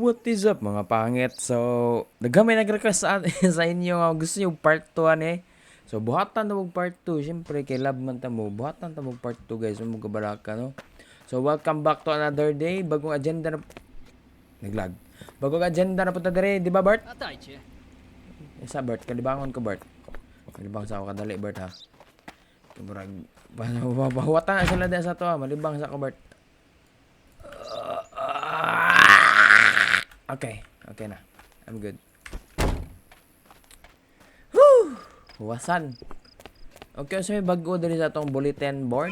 What is up mga pangit? So, nagkamay nag-request sa inyo nga gusto nyo part 2 eh. So, buhatan na mong part 2. Siyempre, kay love man ta mo. Buhatan ta mong part 2 guys. Mga kabalaka no. So, welcome back to another day. Bagong agenda na... Naglag. Bagong agenda na punta dire. Di ba Bart? Dajcie. Isa Bart. Kalibangon ko Bart. Kalibang sa ako kadali Bart ha. Kumurag... Bahuwatan na sila din sa to ha. Malibang sa ako Bart. Okay. Okay na. I'm good. Whew! Wasan. Okay, so may bago din sa itong bulletin board.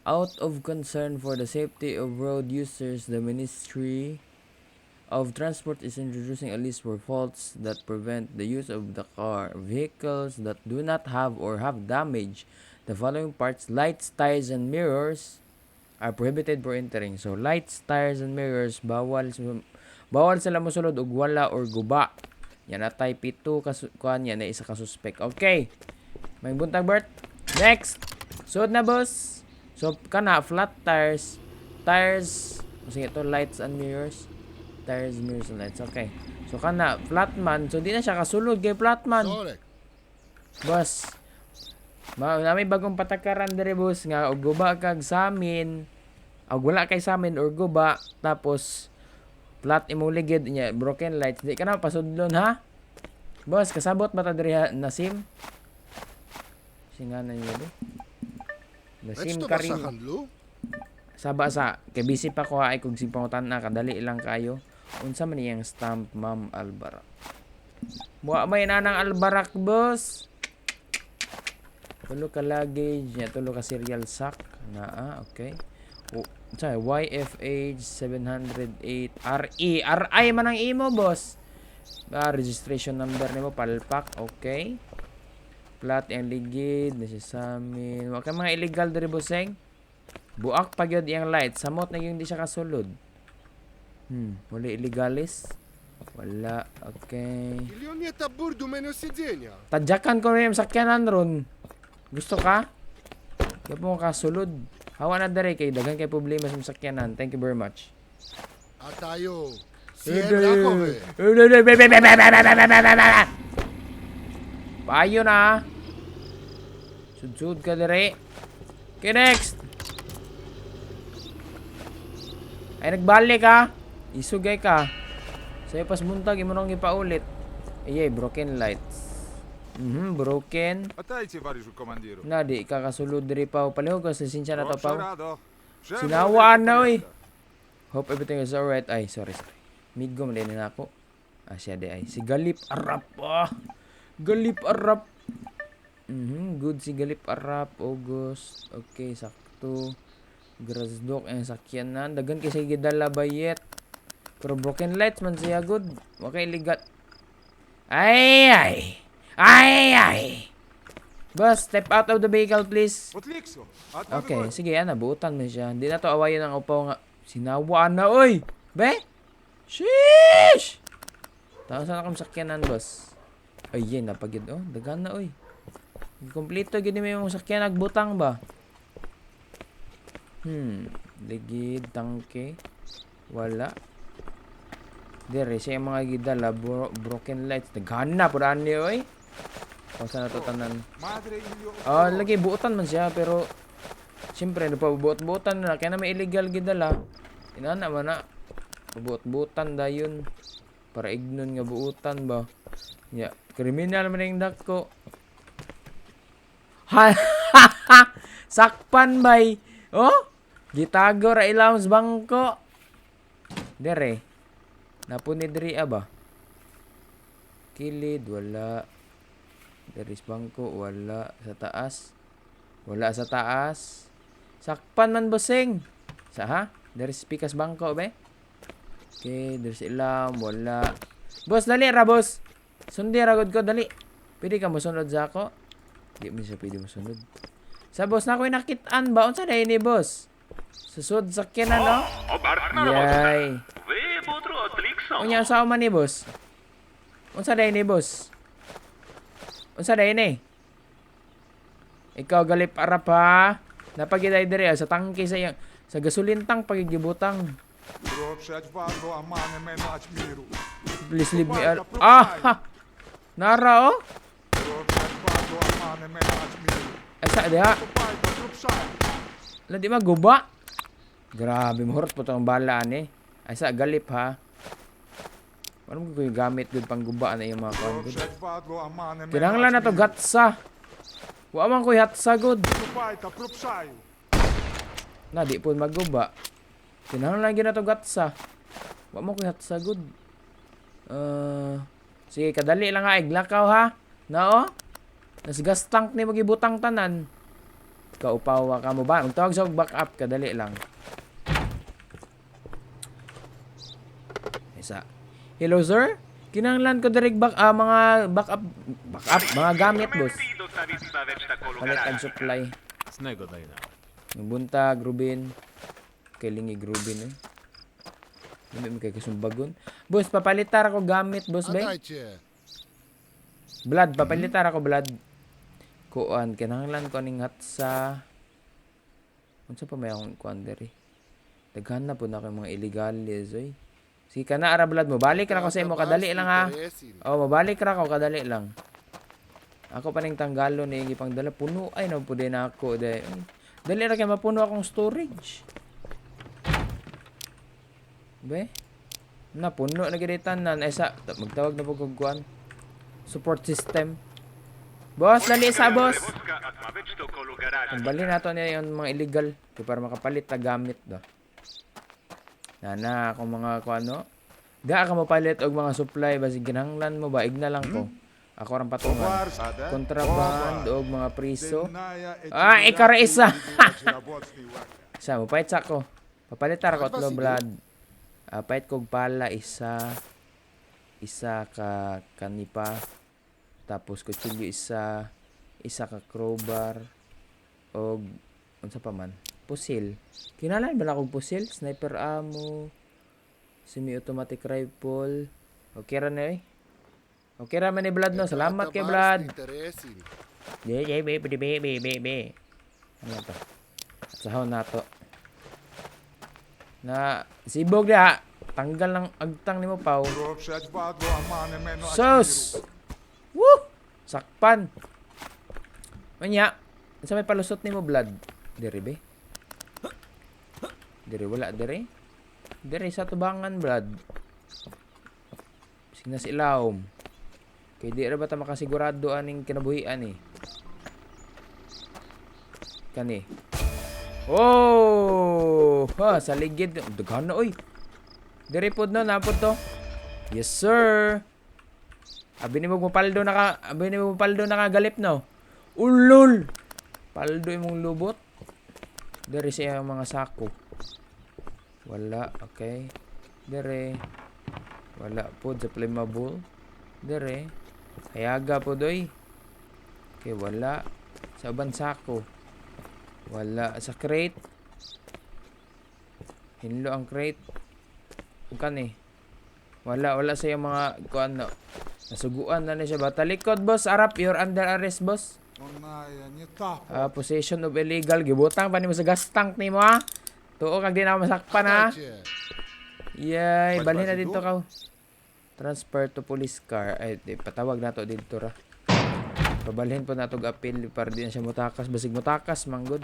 Out of concern for the safety of road users, the Ministry of Transport is introducing a list for faults that prevent the use of the car. Vehicles that do not have or have damage the following parts: lights, tires, and mirrors are prohibited for entering. So, lights, tires, and mirrors, bawal sila mosulod og wala or guba. Yan na type 2 kuan yan na isa ka suspect. Okay. May buntag Bert. Next. Suot na boss. So kana flat tires, sige to lights and mirrors. Tires, mirrors, and lights. Okay. So kana flat man, so di na siya kasulod kay flat man. Boss. May bagong patakaran dire boss nga og guba kag sa amin. Og wala kay sa amin or guba tapos flat imong ligid niya, broken lights. Di ka na pasudlon ha? Boss, kasabot ba ta diri na SIM? Singanan niyo do. Nasim Karim. Saba sa kay busy pa ko ay kung simpangutan na kadali lang kayo. Unsa man iyang stamp Ma'am Albarak? Wa may nanang Albarak boss. Tulo ka luggage, ya tulo ka serial sack na okay. Sorry, YFH 708 RE. RI man ang imo boss. Registration number nimo palpak, okay. Plat yang ligid, nasa sa amin. Wa ka mga illegal diri bosseng. Buak pa gyud iyang light. Samot na yung di siya kasulod. Wala illegalis. Wala, okay. Tadyakan ko rin yung sakyanan ron. Gusto ka? Di mo kasulod. Hawa na dere kay dagan kay problema sa sakyanan. Thank you very much. Atayo. Payo na. Sud-sud ka dere. Okay, next. Ay nagbalik ka. Isugay ka. Sa'yo pas buntag imo nang ipaulit. Ay, broken lights. Broken. Na di kakasulod diri pa palihog sa sinsya na to pa. Sinawaan na oy. Hope everything is alright. Ay, sorry. Migo man din ako. Siya di ay. Si Galip Arap. Galip Arap. Good si Galip Arap. August. Okay, sakto. Grasdok ang sakyanan. Dagan kay sa gidala bayet. Pero broken lights man siya good. Okay, ligat. Ay. Boss, step out of the vehicle, please. Okay, sige, buutan mo siya. Hindi na to awayan ng upaw nga. Sinawaan na, oy! Be? Sheesh! Tawag saan akong sakyanan, boss. Ay, yan, napagid. Oh, dagan na, oy. Kompleto, gini mo yung sakyan, nagbutang ba? Ligid, tangke. Wala. Dire, siya yung mga gidala, broken lights. Dagan na, puraan niyo, oy. Kung saan natutanan. Lagi buutan man siya pero siyempre napabuot-buotan na kaya na may illegal gidala. Inana man na. Pabuot-buotan dayon para ignon nga buutan ba. Ya, kriminal man yung dako. Sakpan bay. Oh? Gitago ra ilawom sa bangko. Dere. Napuni diri ba? Kilid wala. Dari bangko, wala sa taas. Wala sa taas. Sakpan man bossing. Sa ha? Dari pikas bangko be. Okay, dari ilam, wala. Boss, dali ra boss. Sundi ra gud ko, dali. Pwede ka mosunod sa ako? Di mo siya pwede mosunod. Sa boss na ako'y nakitaan ba? Unsa na ni boss? Susod sakyanan no? Yay. Unya sa man ni boss. Unsa na ni boss? Unsa day ni? Ikaw Galip Arap ha? Napagiday dire sa tangke sa gasolin tank pagigibutang. Please leave me Ah! Ha! Nara oh! Asa diha? Ladi maguba. Grabe mahurot po itong balaan eh. Asa galip ha. Ano ko yung gamit gud pang guba na yung mga kuan gud. Kinahanglan na to gatsa. Wa man ko hatsa gud. Na di po maguba. Kinahanglan gyud na to gatsa. Wa man ko hatsa gud. Sige kadali lang ha iglakaw ha. Nao? Nasgas tank ni magibutang tanan. Kaupawa ka mo ba? Magtawag sa backup kadali lang. Isa. Hello sir? Kinahanglan ko direct mga backup mga gamit boss. Palit ang supply. Yung buntag, Rubin. Kailingig Rubin eh. Hindi mo kay kasumbagon. Boss, papalitar ako gamit, boss ba? Blood, papalitar ako blood. Kuan, kinahanglan ko ning hatsa. Unsa pa may akong kuan diri? Daghan na po na ako mga illegalis oy. Sige ka na ara blood mo. Balik ra ko sa imo kadali lang ha. Oh, mabalik ra ko kadali lang. Ako pa ning tanggalo ni gipang dala puno ay no pud na ako day. Dali ra kay mapuno akong storage. Be? Na puno na gid tanan ay sa magtawag na po kog kuan. Support system. Boss, dali sa boss. Bali nato niya yung mga illegal para makapalit ta gamit do. Nana akong mga kuano. Ga ka mapalit og mga supply basi ginahanglan mo ba igna lang ko. Ako ran patungan. Kontraband og mga priso. Ah, ikara isa. Sa mo pait sa ko. Papalitar ko atlo blood. Pait kog pala isa ka kanipa. Tapos kutsilyo isa ka crowbar og unsa pa man. Pusil. Kinahanglan ba akong pusil? Sniper ammo, semi-automatic rifle. Okay ra na eh. Okay ra man ni Blood no. Salamat kay Blood. Be. Ano to? Sahon na to. Na sibog na. Tanggal ng agtang nimo paw. Sus! Woo! Sakpan. Manya. Sa may palusot nimo Blood. Diri be. Diri wala diri. Diri sa tubangan blood. Sig na si ilawom. Kay di ra ba ta makasigurado aning kinabuhian eh. Kani. Oh! Ha, sa ligid. Daghan na oy. Diri pod no napod to. Yes sir. Abi ni mo paldo na ka galip no. Ulol. Paldo imong lubot. Diri siya mga sako. Wala, okay. Dere. Wala po sa flammable. Dere. Hayaga po doy. Okay, wala. Sa uban sako. Wala sa crate. Hinlo ang crate. Bukan eh. Wala sa yung mga kuan na. Nasuguan na siya. Batalikod boss. Arap, you're under arrest boss. Possession of illegal. Gibutang pa ni mo sa gas tank ni mo ha. Tuo kag di na masakpan ha. Yay, balhin na dito ka. Transfer to police car. Ay, patawag na to dito ra. Pabalhin po na to appeal para di na siya mutakas. Basig mutakas, manggod.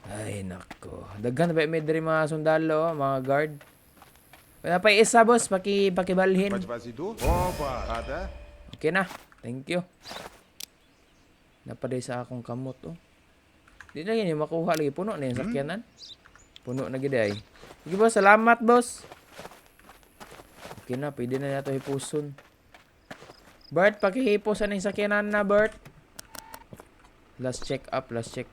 Ay, nako. Daghan na ba may diri mga sundalo, mga guard? Wala pa isa, boss. Pakibalhin. Okay na. Thank you. Napaday sa akong kamot, oh. Di na yun, makuha lagi. Puno na yung sakyanan. Puno na gid ay. Sige boss, salamat boss. Okay na, pwede na nato hipuson. Bert, pakihipos anong sakyanan na, Bert. Last check up. Okay,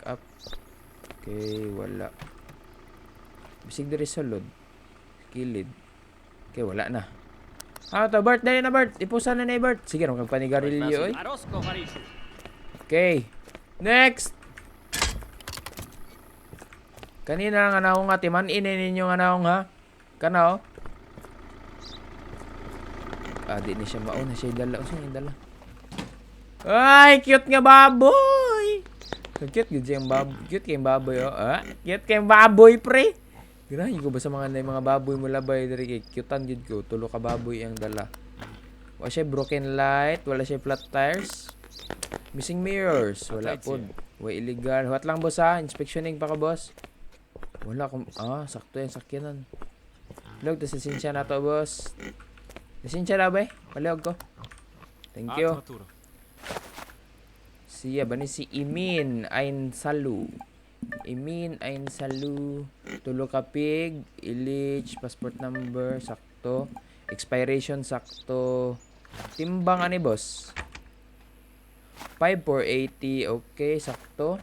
wala. Bisig diri sulod. Kilid. Okay, wala na. To Bert, dali na Bert. Ipusan na ni Bert. Sige, magpanigarilyo, oy. Okay. Next. Kanina nga naong nga timanin ninyo nga naong ha. Kana oh. Di ni siya mauna siya dala. Usa niya dala. Ay, cute nga baboy. Cute gid yung baboy. Cute kayong baboy oh. Cute kayong baboy pre. Girahin ko ba sa mga baboy mo labay diri kay cutean jud ko. Tulo ka baboy ang dala. Wala siya broken light, wala siya flat tires. Missing mirrors, wala po. Way illegal. What lang boss ha? Inspectioning pa ka boss? Wala kung sakto yan sakyanan. Log tas lisensya na to boss. Lisensya na ba? Palihog ko. Thank you. Siya ba ni si Imin Ain Salu? Imin Ain Salu. Tulo ka pig, ilich, passport number, sakto. Expiration sakto. Timbang ani boss? 5480, okay, sakto.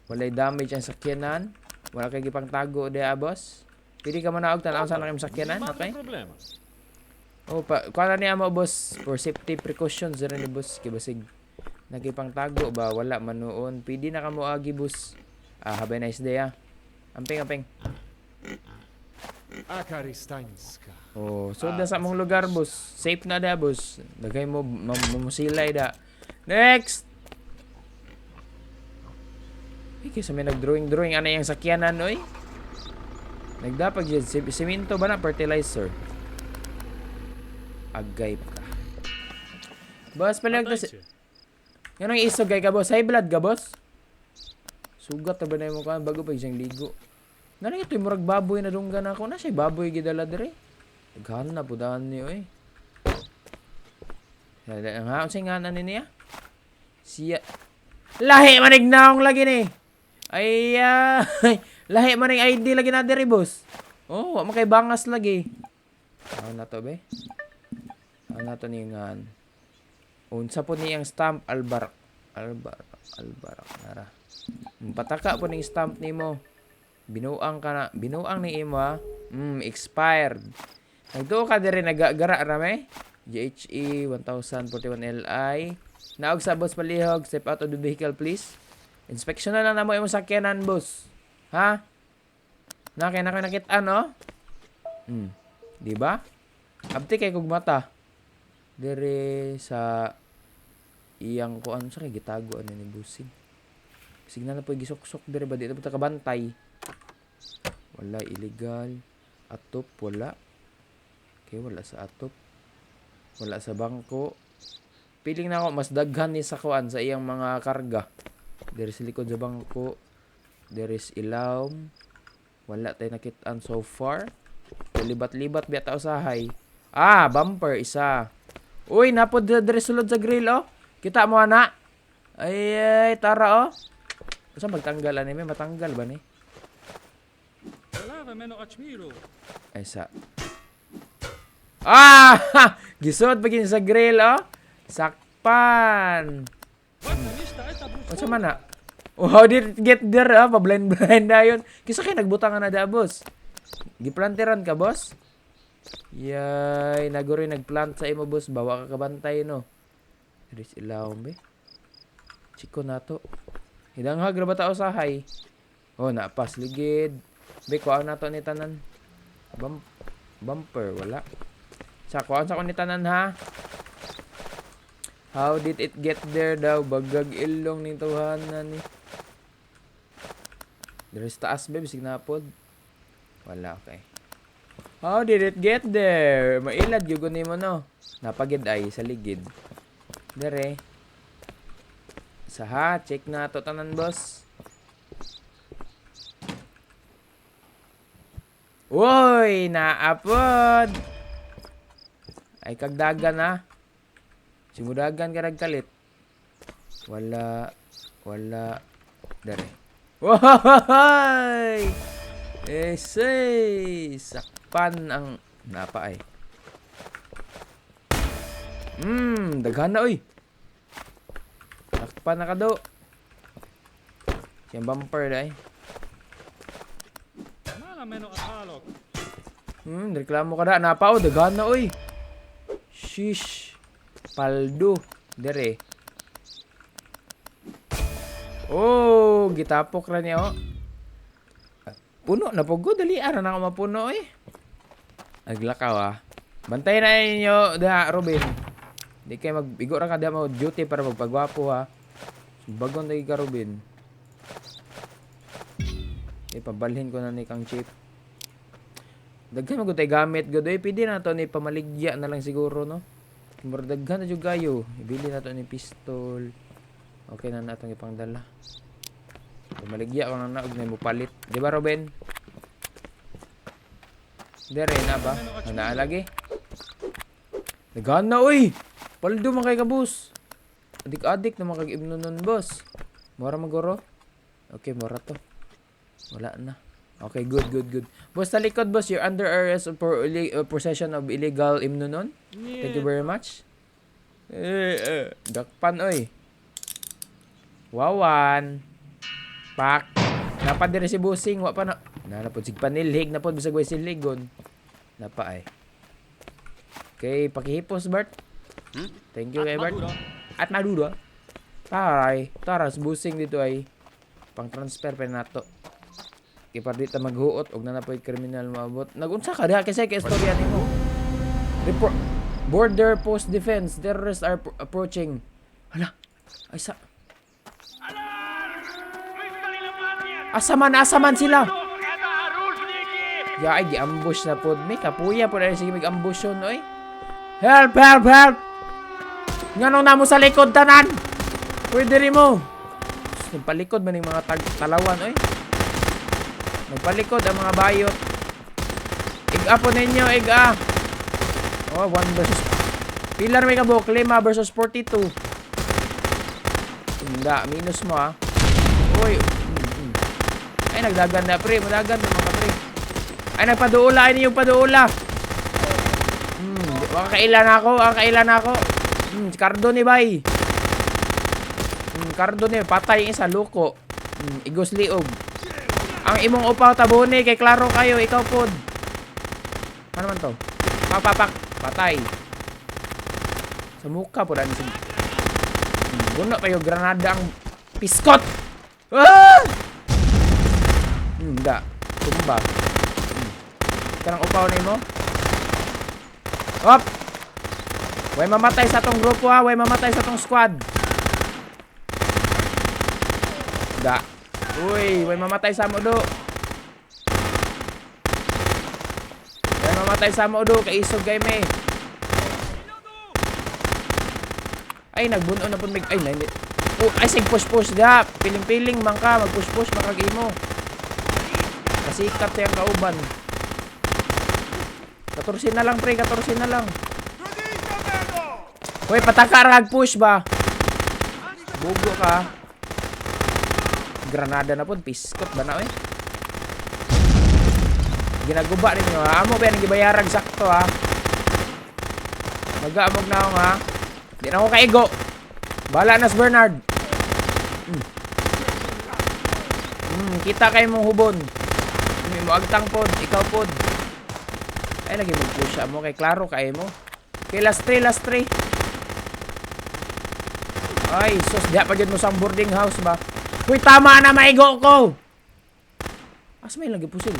Walay damage ang sakyanan. Wala kay gipang tago dia boss. Pili ka man og tan-aw sa nakim sakyanan, okay? Oh, kuha niya mo boss for safety precautions ra ni boss kay basig nagipang tago ba wala manuon. Pili na kamo agi boss. Have a nice day Amping. Akaristańska. Oh, so da sa mong lugar boss. Safe na da boss. Dagay mo mamusilay da. Next. Iki sa may nagdrawing ana yang sakyanan oy. Nagdapag yun semento ba na fertilizer. Agay ka. Boss palag to. Yanong isog kay ka boss. High blood ka boss. Sugat na ba na yung mukha bago pa isang ligo. Nana ito yung murag baboy na dunggan ako na siya baboy gidala dire. Naghan na po daan niyo eh. Nga unsay nga na niya? Siya lahi manig naong lagi ni. Ay lahi manig ID lagi na dire boss. Oh, wa makay bangas lagi. Na to be. Na to ni ngan. Unsa po niyang stamp albarak nara. Pataka po ning stamp nimo. Binuang ni imo expired. Nagtuo ka dire nagagara rame. GHE 1041 Li. Naog sa boss palihog, step out of the vehicle please. Inspection na lang na mo imong sakyanan boss. Ha? Nakita no? Di ba? Abti kay kog mata. Dire sa iyang kuan sa kay gitago ano ni busing. Signal na po gisok-sok dire ba dito ka bantay. Wala illegal. Atop wala. Okay, wala sa atop. Wala sa bangko. Piling na ako mas daghan ni sa kuan sa iyang mga karga. There is likod sa bangko. There is ilawom. Wala tayo nakitaan so far. Libat-libat biya tao sahay. Bumper isa. Uy, napod dire sulod sa grill oh. Kita mo ana. Ay, tara oh. Basta magtanggal ani may matanggal ba ni? Ay sa. Gisod pagin sa grill oh. Sakpan. Sa mana? Oh, how did it get there pa-blind dayon. Kisa kay nagbutangan na da boss. Giplanteran ka boss? Yay, naguri nagplant sa imo boss, bawa ka kabantay no. Diris ilawom be. Chiko nato. Hidanghag ra ba ta usahay? Oh, napas ligid. Be kuan nato ni tanan. Bumper wala. Sa kuan sa ni tanan ha. How did it get there daw? Bagag ilong ning tuhanan ni. Diris taas be bisig napod. Wala okay. How did it get there? Mailad yung mo no. Napagid ay sa ligid. Dere. Saha, check na to tanan boss. Uy, naapod. Ay kagdagan na. Simudagan ka nagkalit. Wala. Dere. Woy! Say, sakpan ang napa ay. Daghan na oy. Sakpan na kado. Siyang bumper dai. Reklamo ka da napa o daghan na oy. Shish. Paldo dere. Oh, gitapok ra niya oh. Puno na po go dali ara na ako mapuno eh. Naglakaw Bantay na ninyo da Robin. Di kay magbigo ra ka da mo duty para magpagwapo ha. Bagon lagi ka Robin. Ipabalhin ko na ni kang chip. Daghan mo tay gamit gud oy, pwede na to ni pamaligya na lang siguro no. Mura daghan na jud kayo. Ibili na to ni pistol. Okay na natong ipangdala. Pamaligya ko na og may mupalit. Di ba Ruben? Dire na ba? Ana lagi. Daghan na oy. Paldo man kay ka boss. Adik-adik na makag-ibno nun boss. Mura maguro. Okay, mura to. Wala na. Okay, good. Boss, sa likod, boss, you're under arrest for possession of illegal imnunon. Thank you very much. Dakpan, oy. Wawan. Pak. Napa dire si Busing. Wa pa na. Napod sig panilhig. Napod bisag way siligon. Napa ay. Okay, pakihipos, Bart. Thank you, kay Bart. At maduro. Taray. Taras, Busing dito ay. Pang-transfer pa nato. Ipardit ta maghuot og na napoy kriminal maabot. Nagunsa ka diha kasi kay istorya nimo. Report Border Post Defense, terrorists are approaching. Hala. Ay sa. Asaman sila. Ya ay gi-ambush na pod mi kapuya pod ay sige mag-ambush yon oy. Help. Ngano na mo sa likod tanan? Pwede rin mo. Palikod man yung mga talawan oy. Nagpalikod ang mga bayot. Iga po ninyo, iga. Oh, 1 versus... Pilar may kabuk, 5 versus 42. Hindi, minus mo ah. Uy. Ay, nagdagan na pre. Madagan na mga pre. Ay, nagpaduula. Ay, yung paduula. Kailan ako. Cardo ni bay. Cardo ni, patay yung isa, luko. Igos liog. Ang imong upaw tabuni kay klaro kayo, ikaw pod. Ano man to? Papak, patay. Sa mukha po dani sig. Buno pa yung granada ang piskot. Ah! Da. Tumba. Kanang upaw nimo. Hop. Way mamatay sa tong grupo ha, way mamatay sa tong squad. Da. Uy, way mamatay sa mo do. Way mamatay sa mo do, kay isog kay me. Ay, nagbuno na pud mig. Ay, nani. Oh, ay sig push da. Piling-piling man ka, mag-push makag-imo. Kasikat yung kauban. 14 na lang pre, 14 na lang. Uy, patakar mag-push ba? Bugo ka. Granada na po, piskot ba na eh. Ginaguba ninyo ha. Amo ba yan, gibayarag sakto ha. Mag-aamog na ako ha. Di na ako kaigo. Bala nas Bernard. Kita kayo mong hubon. Mo agtang pod, ikaw pod. Ay lagi mag-push mo kay klaro kayo mo. Okay, last 3. Ay, sus, diha pa dyan mo sa boarding house ba? Uy, tama na, maigo ko! Asa may lagi pusil?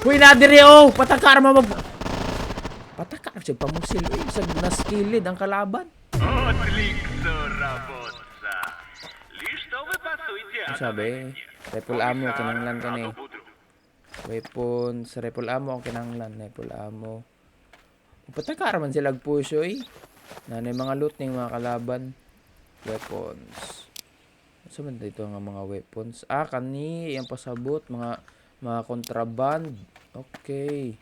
Uy, nadiri oh! Patakar mo mag... Patakar siya pamusil. Uy, sa naskilid ang kalaban. Ano sabi? Rifle ammo, kinanglan ka na eh. Weapons, rifle ammo ang kinanglan. Rifle ammo. Patakar man sila push oy. Nanay mga loot ng mga kalaban. Weapons. Saan man dito nga mga weapons? Ah, kani. Yung pasabot. Mga contraband. Okay.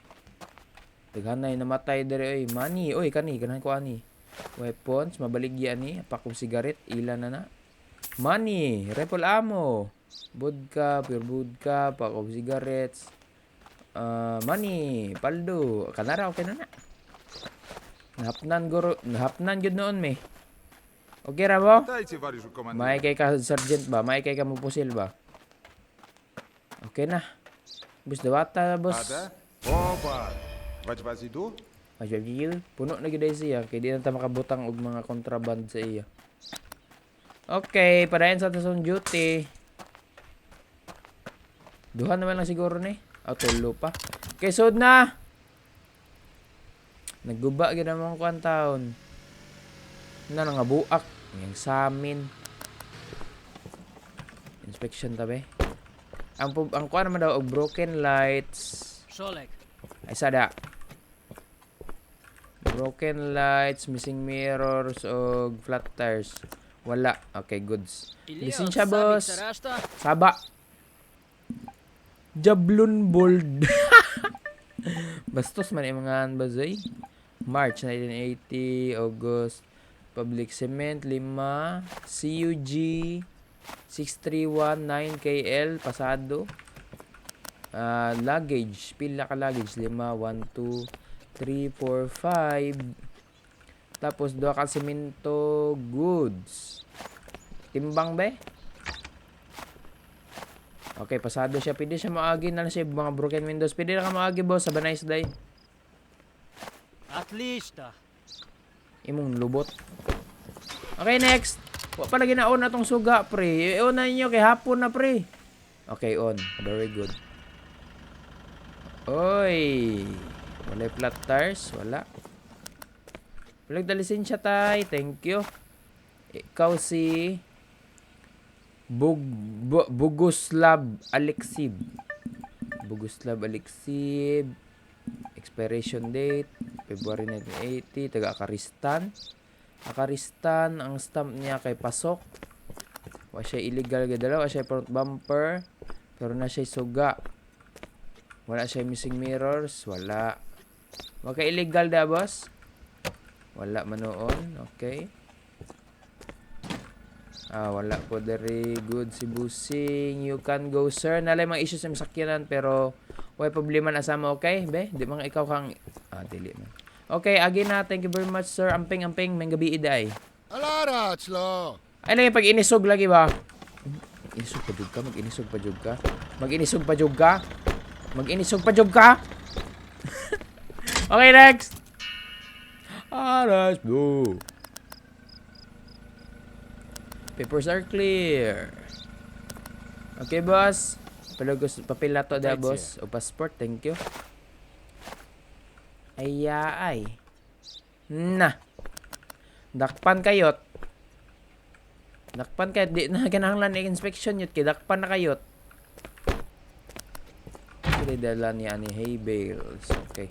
Daghanay namatay dere oy. Money. Oy, kani. Ganahan ko ani. Weapons. Mabaligyan ni. Pakom sigaret. Ilan na na. Money. Rifle ammo. Vodka. Pure vodka. Pakom cigarettes. Money. Paldo. Kanara. Okay na na. Nahapnan yun noon me. Okay ra mo? May kay ka sergeant ba? May kay ka mo pusil ba? Okay na. Bus dawata boss. Opa. Vai tu? Ajagil. Puno na gyud siya kay di na ta makabutang og mga kontraband sa iya. Okay, padayon sa tasong duty. Duha naman lang siguro ni. Tulo pa. Okay, sud na. Nagguba gyud ang mga kwantaon. Na nga buak. Yang sa amin. Inspection tabi. Ang kuha naman daw, og broken lights. Solek. Ay, sada. Broken lights, missing mirrors, o flat tires. Wala. Okay, goods. Lisensya, boss. Saba. Jablon bold. Bastos man yung mga bazoy. March 1980, August. Public Cement, 5. CUG, 6319 KL, pasado. Luggage, pila ka luggage? 5, 1, 2, 3, 4, 5. Tapos, 2 ka semento goods. Timbang ba? Okay, pasado siya. Pwede siya maagi na lang siya mga broken windows. Pwede na ka maagi, boss. Sa nice day. At least, Imong lubot. Okay, next. Wa pala gina-on na tong suga, pre. I-on na ninyo kay hapon na, pre. Okay, on. Very good. Oy. Wala flat tires. Wala. Walang lisensya tay. Thank you. Ikaw si Boguslav Alexiv. Boguslav Alexiv. Expiration date February 1980. Taga Akaristan. Akaristan. Ang stamp niya kay pasok. Wa siya illegal gadala. Wa siya front bumper. Pero na siya suga. Wala siya missing mirrors. Wala. Wa ka illegal da, boss? Wala manoon. Okay. Wala po. Very good si Busing. You can go, sir. Nalay mga issues sa masakyanan pero way problema na sama, okay? Be, di mga ikaw kang dili man. Okay, again na. Thank you very much, sir. Amping may gabi iday. Alarats lo. Ay lagi pag inisog lagi ba? Inisog pa jud ka, mag-inisog pa jud ka. Mag-inisog pa jud ka. Mag-inisog pa jud ka. Okay, next. Let's go. Papers are clear. Okay, boss. Papel na to da, boss. O passport, thank you. Ay. Na. Dakpan kayot. Dakpan kayot. Di na kinahanglan inspection yun. Dakpan na kayot. Hindi dala niya ni hay bales. Okay.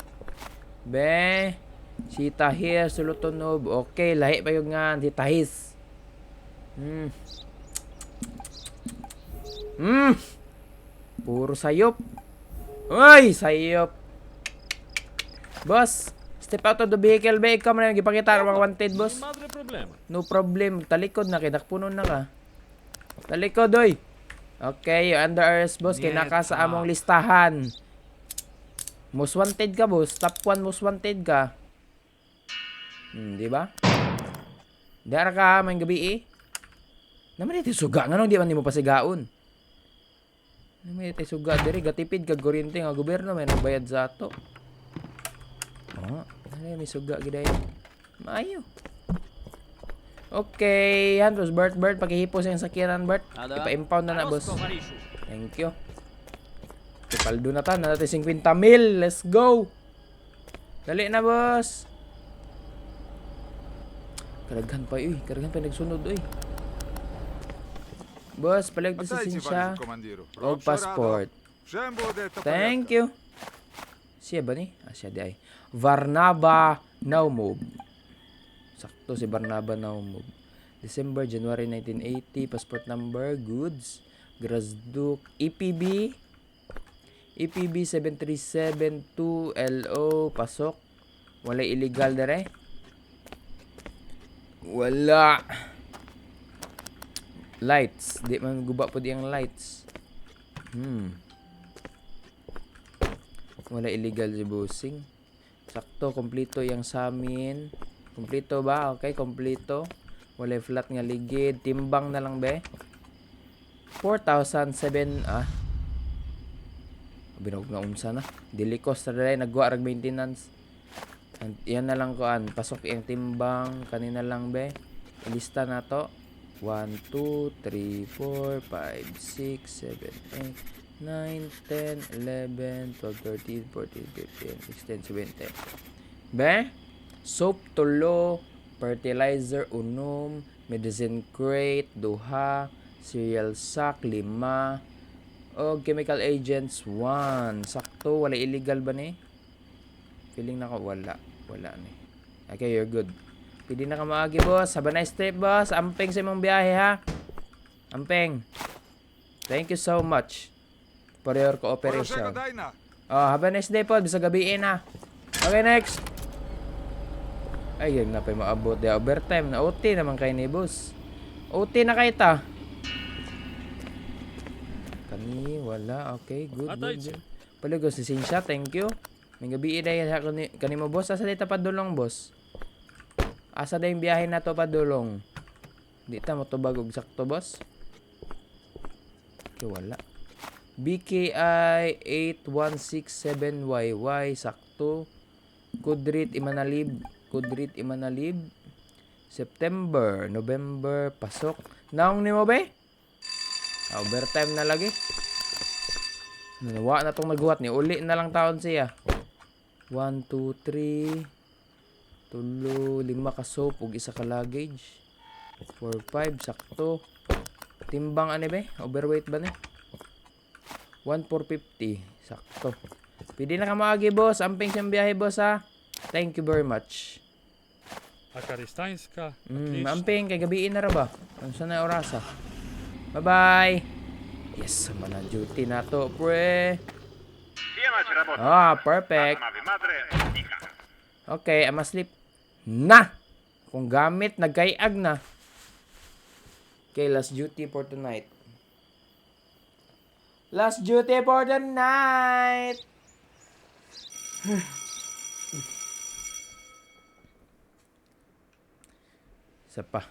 Be. Si Tahir Sulutunob. Okay, lahi pa yung nga. Si Tahis. Puro sayop. Uy, sayop. Boss, step out of the vehicle, be. Ikaw mo na yung ipakita mga wanted, boss. No problem. Talikod na, kinakpunon na ka. Talikod, oy. Okay, under arrest, boss. Kinaka sa among listahan. Most wanted ka, boss. Top 1 most wanted ka. Di ba? Dara ka, may gabi eh. Naman ito suga nga nung di man mo pasigaon. Naman ito suga diri gatipid kag kuryente nga gobyerno may nagbayad sa ato. May suga giday. Maayo. Okay, yan boss Bert pakihipo sa sakyanan Bert. Ipa-impound na boss. Thank you. Ipaldo na ta, na natin 50,000. Let's go. Dali na boss. Karaghan pa nagsunod uy. Boss, palag na sa sinsya. O passport. Thank you. Siya ba ni? Siya di ay. Varnaba Naumov. Sakto si Varnaba Naumov. December, January 1980. Passport number, goods. Grazduk. EPB. EPB 7372 LO. Pasok. Wala illegal dere. Wala. Lights. Di man guba po di ang lights. Wala illegal si Busing. Sakto, kompleto yung sa amin. Kompleto ba? Okay, kompleto. Wala flat nga ligid. Timbang na lang be. 4,007 binog na unsa na. Dili cost na rin. Nagwa rag maintenance. Yan na lang koan. Pasok yung timbang. Kanina lang be. Ilista na to. 1, 2, 3, 4, 5, 6, 7, 8, 9, 10, 11, 12, 13, 14, 15, 16, 17. Be? Soap tulo, fertilizer unom, medicine crate, duha, cereal sack, 5. O chemical agents 1. Sakto, wala illegal ba ni? Feeling na ko wala. Wala ni. Okay, you're good. Pwede na ka maagi, boss. Have a nice trip, boss. Ampeng sa imong biyahe, ha? Ampeng. Thank you so much for your cooperation. Хорошего дайна. Oh, have a nice day po. Bisa gabiin, ha? Okay, next. Ay, yun na pa yung maabot. Di overtime. Na OT naman kayo ni boss. OT na kayo ta. Kani, wala. Okay, good, good, good. Palugos si Sinsha, thank you. May gabi iday kani mo, boss. Asa dito padulong, boss? Asa day yung biyahe na to padulong? Di ta mo to bagog sakto, boss? Okay, wala. BKI 8167YY, sakto. Kudrit Imanalib. Kudrit Imanalib. September, November, pasok. Naong ni mo ba? Overtime na lagi. Nawa na tong naghuwat ni. Uli na lang taon siya. 1, 2, 3. Tulo, 5 ka soap ug isa ka luggage. 4, 5, sakto. Timbang ani ba? Overweight ba ni? 1,450. Sakto. Pwede na ka maagi, boss. Amping siyang biyahe, boss, ha? Thank you very much. Akaristanska. Amping, kay gabiin na ra ba? Ano sa na orasa? Bye-bye. Yes, sama na duty na to, pre. Ah, perfect. Okay, I'm asleep. Na! Kung gamit, nagkaiag na. Okay, last duty for tonight. Last duty for the night. Isa pa.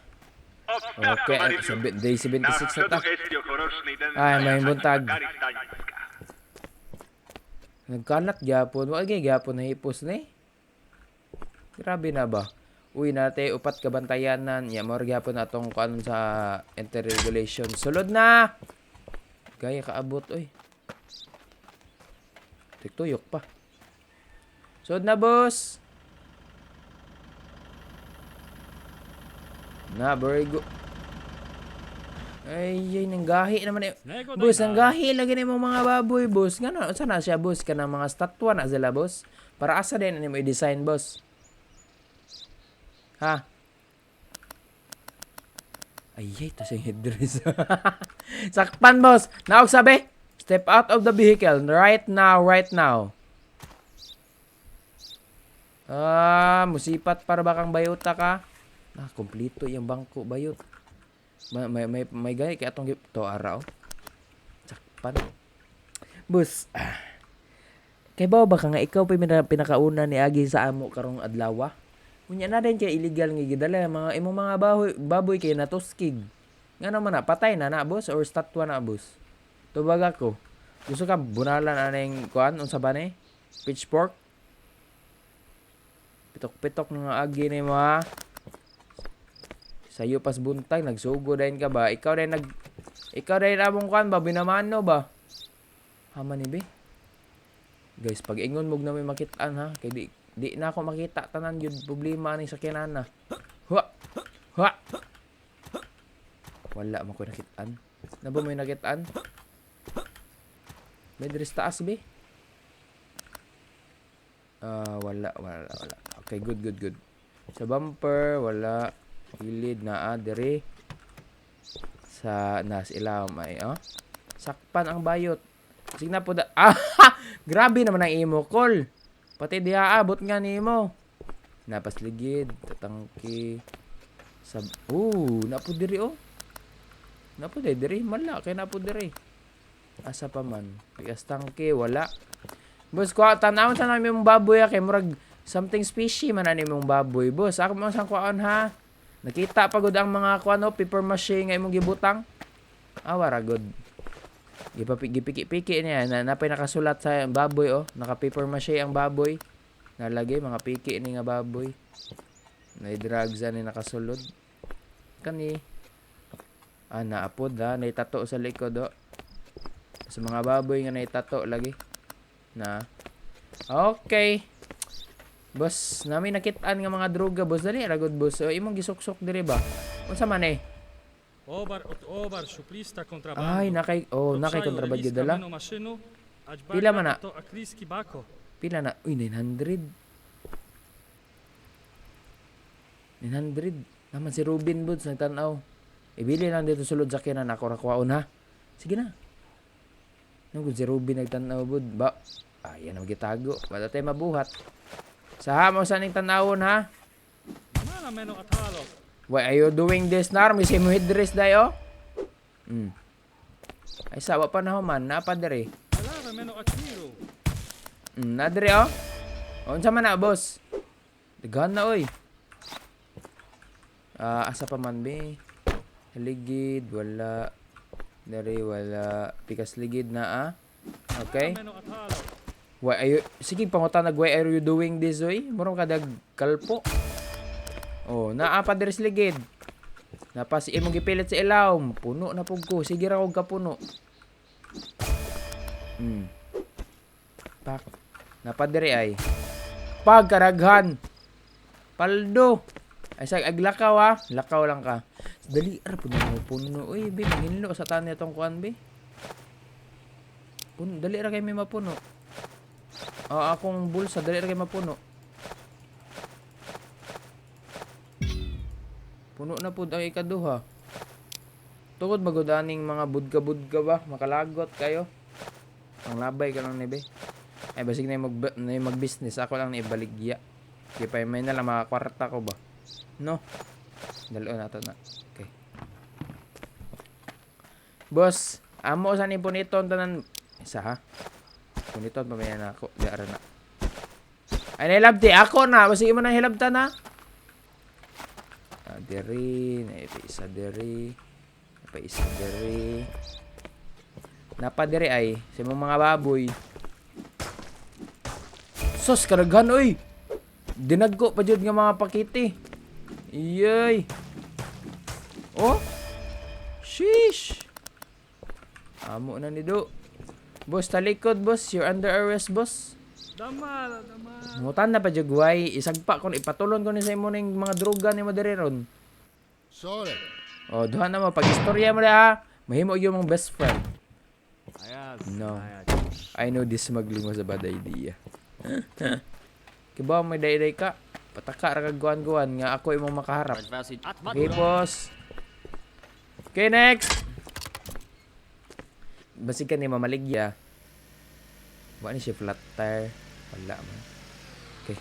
Okay, day 76 na ta. Ay, may buntag. Nagkalat gyapon. Wa gyud gyapon na hipos ni. Grabe na ba? Uy, nate upat ka bantayanan. Ya mo gyapon atong kuan sa interregulation. Sulod na. Gaya kaabot, oy. Tiktuyok pa. Sud na, boss. Na, very good. Ay, nanggahi naman eh. Boss, nanggahi lagi na mga baboy, boss. Nga saan na siya, boss? Kanang mga statwa na sila, boss. Para asa din mo i-design, boss. Ha? Ay, tas yung headdress. Sakpan, boss. Naog sabi, step out of the vehicle. Right now, right now. Musipat para bakang bayota ka. Kompleto yung bangko bayot. May gaya kaya atong to araw. Sakpan. Boss. Kay ba ka nga ikaw pa pinakauna ni agi sa amo karong adlaw? Unya na din kay illegal nga gidala mga imong mga baboy kay natuskig. Nga naman na patay na boss or statwa na, boss. Tubag ako. Gusto ka bunalan aning kuan unsa ba ni? Pitchfork. Pitok-pitok nga agi ni mo, ha. Sayo pas buntag nagsugo din ka ba? Ikaw din among kuan ba binamano ba? Haman ni be. Guys, pag ingon mog na may makitaan, ha, kay di na ako makita tanan yun problema ni sa kinana. Ha. Wala mo ko nakitaan. Na ba mo nakitaan? May dres taas be. Wala. Okay, good. Sa bumper, wala. Gilid na dere. Sa nas ilaw may sakpan ang bayot. Sige na po da. Grabe naman ang imo call. Pati di aabot nga nimo. Napasligid, tatangki. Napo diri Napo diri mala kay napo diri. Asa pa man. Pikas tangke wala. Boss ko tanawon sa namin mong baboy kay murag something fishy man ani mong baboy, boss. Ako mo sang kuan, ha. Nakita pagod ang mga kuano paper mache nga imong gibutang. Wara good. Gipiki-piki niya na napay nakasulat sa baboy naka paper mache ang baboy. Nalagay mga piki ni nga baboy. Nay drugs ani nakasulod. Kani naapod naitato sa likod sa mga baboy nga naitato lagi. Na. Okay. Boss, nami nakitaan nga mga droga, boss. Dali, ragod, boss. Imong gisuksok diri ba? Unsa man eh? Obar od obar šuplista kontrabandu. Ay, nakay kontrabadyo dala. Maszynu, ać Pila man na? to akriski bako. Pila na? Uy, 900. 900. Naman si Ruben Buds, nagtanaw. Ibili lang dito sulod sa kinan ako rakwaon ha. Sige na. Nung si Ruben nagtanaw bud. Ba? Ayan ang gitago. Wala tayo mabuhat. Sa hamo sa ning tanawon ha. Mana meno atalo. Why are you doing this, Nar? May simo headdress dayo? Ay, sawa pa na human. Napadere. Alava meno atiro. Nadre oh. Unsa man na, boss? Daghan na oy. Asa pa man be? Ligid, wala. Dari wala. Pikas ligid na Okay. Meno atalo. Why are you... Sige, pangutanag, why are you doing this, oy? Murong kadag kalpo. Oh, naapa deres ligid. Napas imong gipilit sa ilaw. Puno na pug ko. Sige ra og kapuno. Pak. Napadiri ay. Pagkaraghan. Paldo. Ay sag aglakaw Lakaw lang ka. Dali ar puno. Uy, be manginlo sa tani atong kuan be. Dali ra kay may mapuno. Akong bulsa dali ra kay mapuno. Puno na pud ang ikaduha. Tungod magudaning mga budga-budga ba, makalagot kayo. Ang labay ka lang ni be. Ay basig na mag-business, ako lang na ibaligya. Di pa may na lang makakwarta ko ba. No. Dalo na to na. Okay. Boss, amo sa ni puniton tanan isa ha. Puniton pa may na ako, di ara na. Ay nilabti ako na, basig mo nang hilabta na. Diri, isa diri. Isa diri. Napa diri ay sa mga baboy. Sos karaghan oy. Dinagko pa jud nga mga pakiti. Iyay. Oh. Sheesh. Amo na ni do. Boss talikod boss, you're under arrest boss. Dama. Mutan na pa jud guway, isagpa kon ipatulon ko ni sa imo ning mga droga ni mo diri ron. Sorry. Oh, duha na mo pag istorya mo ha. Mahimo yung mong best friend. No. I know this smuggling was a bad idea. Kiba may day ka. Pataka ra kag guwan nga ako imong makaharap. Okay, boss. Okay, next. Basig ka ni mamaligya. Wa ni siya flat tire. Wala man. Okay.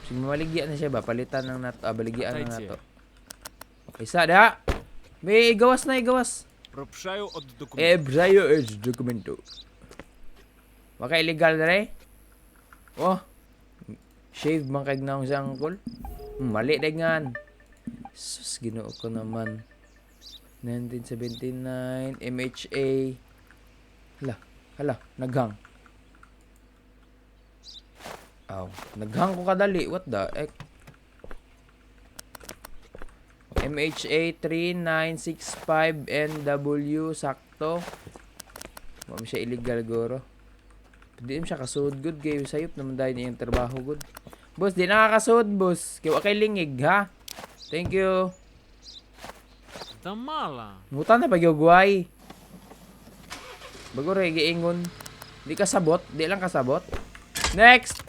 Sige mamaligya na siya ba? Palitan ng nato. Baligyan ng nato. Okay, sada. May igawas na igawas. Пропшаю od dokumentu. Ebzayo od dokumento. Waka illegal na rin. Oh. Shave man kag naong sa angkol. Mali na nga. Sus, ginoo ko naman. 1979, MHA. Hala, naghang. Naghang ko kadali. What the heck? MHA 3965 NW sakto. Mami siya illegal goro. Di siya kasud good kay sayop naman dahil niya yung trabaho good. Boss, di nakakasud boss. Kaya kay lingig ha. Thank you. Damala. Mutan na pagyogway. Bago rin giingon. Di kasabot. Di lang kasabot. Next.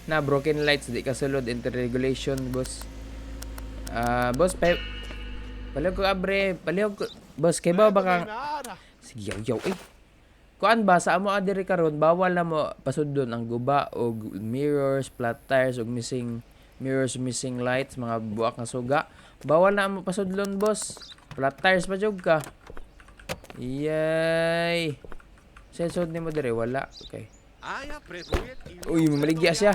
Na broken lights di kasulod interregulation boss. Boss palihog ko abre, boss kay ba kang sige yaw kuan ba sa amo adiri karon bawal na mo pasudlon ang guba og mirrors, flat tires og missing mirrors, missing lights, mga buak nga suga. Bawal na mo pasudlon boss. Flat tires pa jud ka. Yay. Sensod ni mo dire wala. Okay. Uy, mamaligya siya.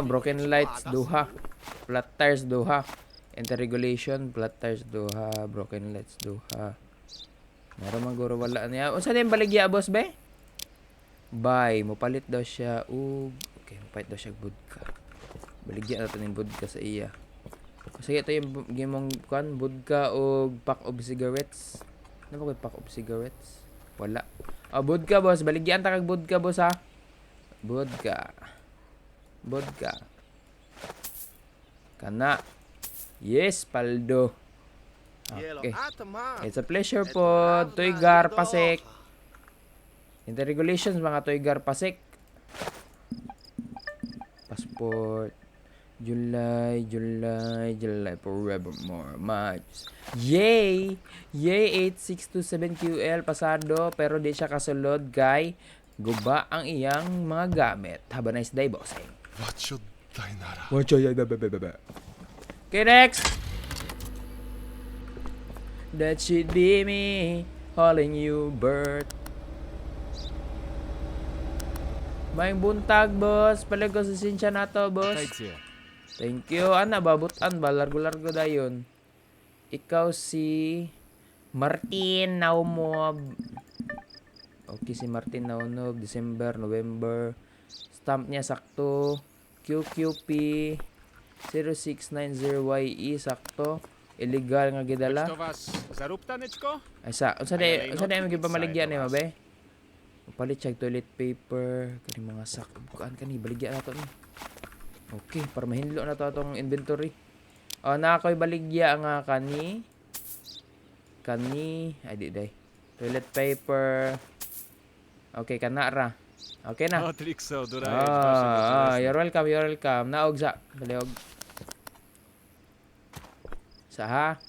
Broken lights, duha. Flat tires, duha. Interregulation, flat tires, duha. Broken lights, duha. Meron maguro wala niya. Unsa din baligya, boss, be? Bye. Mupalit daw siya. Okay, mupalit daw siya budka. Baligya natin yung budka sa iya. Sige, ito yung gimong kan, budka o pack of cigarettes. Ano ba pack of cigarettes? Wala. Budka, boss. Baligyan ta kag budka, boss, ha? Budka. Kana. Yes, paldo. Yellow Okay. Ataman. It's a pleasure po. Toygar Pasek. Interregulations mga Toygar Pasek. Passport. July forevermore. March. Yay! Yay 8627QL pasado pero di siya kasulod kay guba ang iyang mga gamit. Have a nice day, bossing. Okay, next. That should be me calling you Bert. May buntag, boss. Palago sa sinsya na to, boss. Thank you. Ana, babutan ba? Largo-largo dayon. Ikaw si Martin Naumob. Okay, si Martin Naumob. December, November. Stamp niya sakto. QQP 0690YE sakto. Illegal nga gidala. Ay sa, unsa na yung gipamaligyan ni mabe? Palit siya toilet paper, kani mga sak. Bukaan kani baligya na to ni. Okay, para mahinlo na to atong inventory. Na ako'y baligya nga kani ay di day. Toilet paper. Okay, kana ra. Okay na. You're welcome. Naog sa baliog. Sa ha?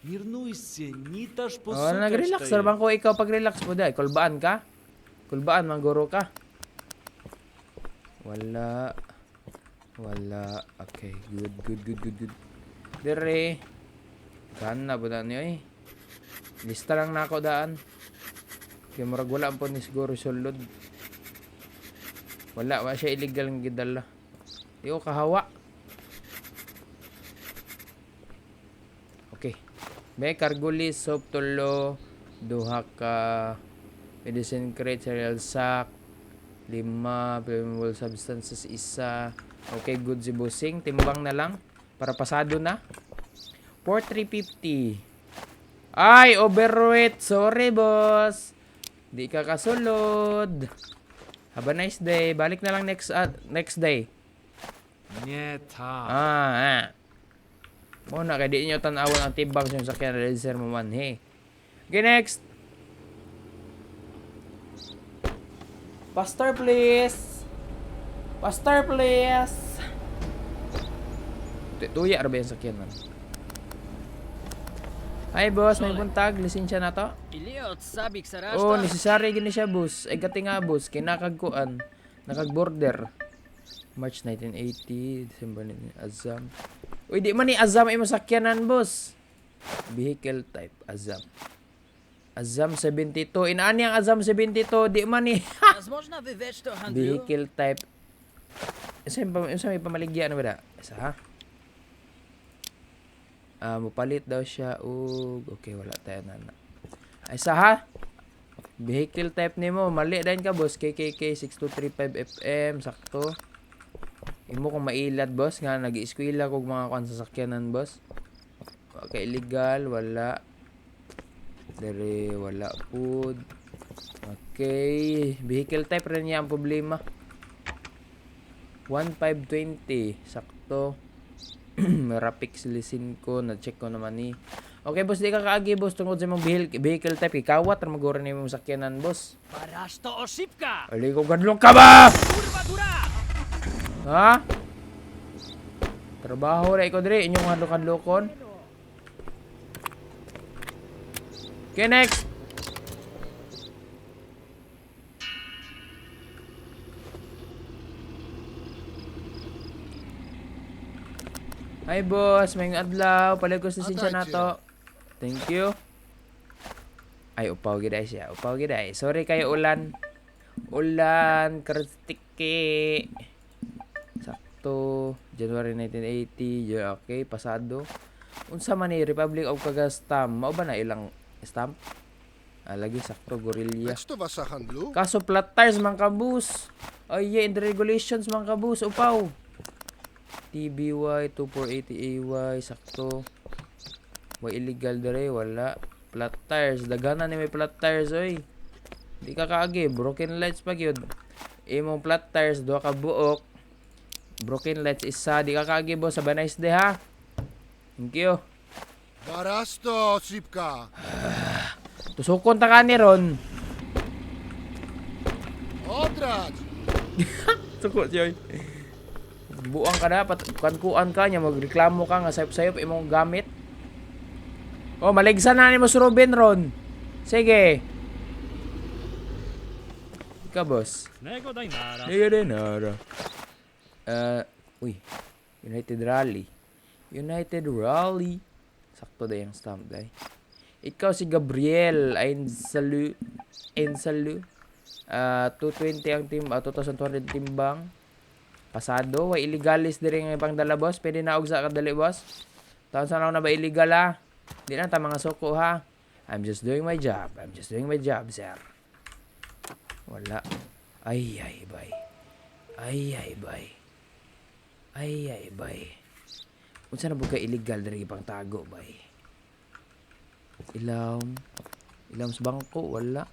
Nag-relax na bang ko ikaw pag-relax mo dahil? Kulbaan ka? Kulbaan, mangguro ka? Wala. Okay, good. Dire. Gaan na po daan niyo eh. Lista lang na ako daan. Kaya murag wala po ni siguro sulod. Wala siya illegal ng gidala. Di ko kahawa. Okay. May cargo list, soap tulo, duha ka medicine crate, cereal sack, 5 flammable substances, isa. Okay, good si bossing. Timbang na lang para pasado na. 4350. Ay, overweight. Sorry, boss. Di ka kasulod. Have a nice day. Balik na lang next day. Muna kaya di nyo tanawon ang tibang sa sakyan na register mo man. Hey. Okay, next. Pastor, please. Tuya ra ba yung sakyan man? Hi, boss. May buntag. Lisensya na to? Oh, necessary gini siya, boss. Ay, gati nga, boss. Kinakagkuan. Nakag-border. March 1980. December 1980. Azam. Uy, di man ni Azam ay masakyanan, boss. Vehicle type, Azam. Azam 72. Inaani ang Azam 72. Di man ni. Vehicle type. Isa may pamaligya na ba da? Isa ha? Mupalit daw siya. Okay, wala tayo na. Isa ha? Vehicle type ni mo. Mali din ka, boss. KKK 6235 FM. Sakto. Imo kung mailad, boss, nga nag-i-eskwela kog mga kuan sa sakyanan, boss. Okay, illegal, wala. Dere, wala food. Okay, vehicle type rin niya ang problema. 1520, sakto. Rapix lisin ko, na-check ko naman ni. Okay, boss, di ka kaagi, boss, tungkol sa mong vehicle type. Ikawat, ramagura na yung sakyanan, boss. Parasto osipka! Ali ko, gadlong ka ba? Ha? Trabaho na ikaw diri inyong hadlok-hadlokon. Okay, next. Hi, boss. May adlaw. Paligos na sinsya na to. Thank you. Ay, upaw giday siya. Upaw giday. Sorry kayo, ulan. Ulan. Kartiki. Sakto. January 1980. Okay, pasado. Unsa man ni Republic of Kazakhstan? Mao ba na ilang stamp? Lagi sakto, Gorilla. Что вас handlu? Kaso flat tires man kabus. Ay, yeah, in the regulations man kabus. Upaw. TBY 2480AY. Sakto. May illegal dere. Wala. Flat tires. Dagana ni may flat tires, oy. Di ka kaagi. Broken lights pa yun. Imong flat tires. Duha ka buok. Broken lights isa. Di ka kagi, boss. Have a nice day, ha? Thank you. Barasto, Sipka. Tusukon ta ka ni Ron. Odrad. Sukot siya. Buang ka na. Kuan ka niya. Magreklamo ka nga sayop-sayop imong gamit. Oh, maligsan na ni mo si Ruben, Ron. Sige. Ika, boss. Nego dai nara. Nego dai nara. Uy. United Rally. United Rally. Sakto day ang stamp day. Ikaw si Gabriel. Ainsalu. 220 ang team. 2,200 timbang. Pasado. Way illegalis din ang ibang dala, boss. Pwede na og sa kadali, boss. Taon sa lang na ba illegal, ha? Di na ta mga suko, ha? I'm just doing my job. I'm just doing my job, sir. Wala. Ay, bay. Ay, bay. Ay, bay. Unsa na buka illegal diri pang tago, bay? Ilawom sa bangko, wala.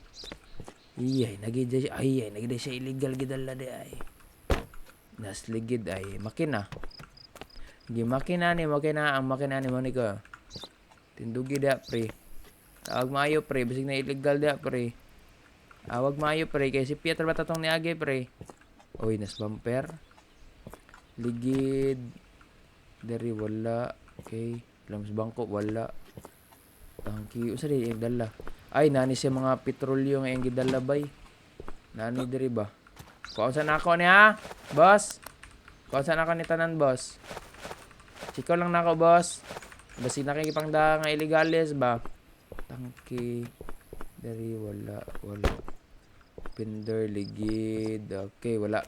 Nagida siya illegal gidala di ay. Nasligid ay makina. Makina ni ang makina ni Monica. Tindugi da, pre. Tawag maayo, pre. Basig na illegal da, pre. Awag maayo, pre. Kaya si Pietro ba tatong niagi, pre? Uy, nas bumper. Ligid. Dari, wala. Okay. Lams bangko, wala. Tangki. Usa di yung dala. Ay, nani siya mga petrolyo nga yung gidala, bay. Nani dari ba? Kuan saan ako niya, boss? Kuan saan ako ni tanan, boss? Sikaw lang na ako, boss. Basi nakikipangda nga illegales ba? Tangki. Dari, wala. Pinder, ligid. Okay, wala.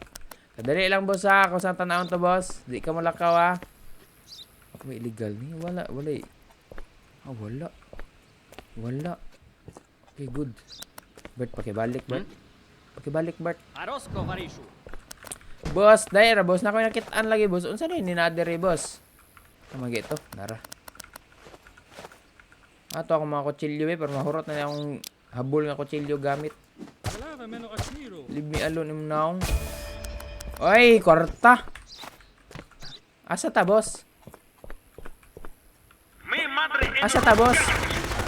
Kadali lang, boss, ha? Kung saan tanawon to, boss? Di ka malakaw, ha? May illegal ni? Wala. Wala. Okay, good. Bert, pakibalik, Bert. Bert. Arosko varishu. Boss, daira, boss. Nakoy nakitaan lagi, boss. Unsa ni ninadere, boss? Kamagi ito. Nara. Ato ako mga kutsilyo, pero mahurot na akong habol nga kutsilyo gamit. Alava meno ashiro. Leave me alone, imnaong. Oy, kwarta. Asa ta, boss? Asa ta, boss?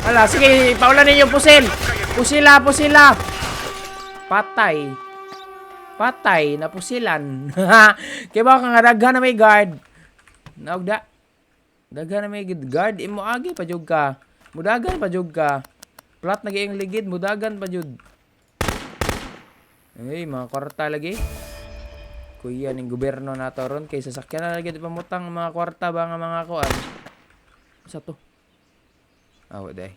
Hala, sige, paulan ninyo pusil. Pusila. Patay, napusilan. Kaya ba ka nga daghan na may guard? Naugda. Daghan na may guard. Imo agi pa jud ka. Mudagan pa jud ka. Plat na gayong ligid, mudagan pa jud. Ay, mga kwarta lagi. Kuya ning gobyerno nato ron kay sasakyan na lagi di pamutang mga kwarta ba nga mga kuan. Sa to. Awa day.